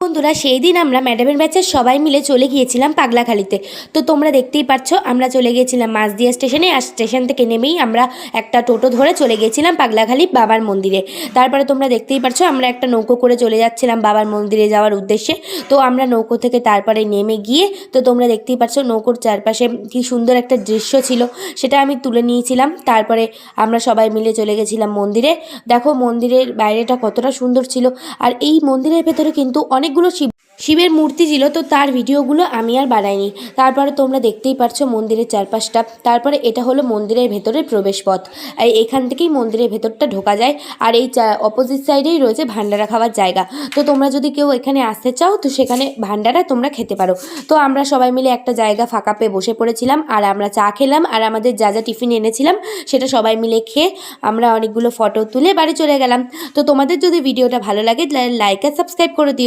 বন্ধুরা, সেই দিন আমরা ম্যাডামের ব্যাচের সবাই মিলে চলে গিয়েছিলাম পাগলাখালিতে। তো তোমরা দেখতেই পাচ্ছ, আমরা চলে গিয়েছিলাম মাঝদিয়া স্টেশনে। আর স্টেশন থেকে নেমেই আমরা একটা টোটো ধরে চলে গিয়েছিলাম পাগলাখালি বাবার মন্দিরে। তারপরে তোমরা দেখতেই পাচ্ছ, আমরা একটা নৌকো করে চলে যাচ্ছিলাম বাবার মন্দিরে যাওয়ার উদ্দেশ্যে। তো আমরা নৌকো থেকে তারপরে নেমে গিয়ে, তো তোমরা দেখতেই পাচ্ছ নৌকোর চারপাশে কি সুন্দর একটা দৃশ্য ছিল, সেটা আমি তুলে নিয়েছিলাম। তারপরে আমরা সবাই মিলে চলে গেছিলাম মন্দিরে। দেখো মন্দিরের বাইরেটা কতটা সুন্দর ছিল। আর এই মন্দিরের ভেতরে কিন্তু অনেকগুলো শিবের মূর্তি ছিল, তো তার ভিডিওগুলো আমি আর বানাইনি। তারপরে তোমরা দেখতেই পাচ্ছ মন্দিরের চারপাশটা। তারপরে এটা হলো মন্দিরের ভেতরের প্রবেশ পথ। এখান থেকেই মন্দিরের ভেতরটা ঢোকা যায়। আর এই অপোজিট সাইডেই রয়েছে ভান্ডারা খাওয়ার জায়গা। তো তোমরা যদি কেউ এখানে আসতে চাও, তো সেখানে ভান্ডারা তোমরা খেতে পারো। তো আমরা সবাই মিলে একটা জায়গা ফাঁকা পেয়ে বসে পড়েছিলাম, আর আমরা চা খেলাম। আর আমাদের যা যা টিফিন এনেছিলাম সেটা সবাই মিলে খেয়ে আমরা অনেকগুলো ফটো তুলে বাড়ি চলে গেলাম। তো তোমাদের যদি ভিডিওটা ভালো লাগে, লাইক আর সাবস্ক্রাইব করে দিও।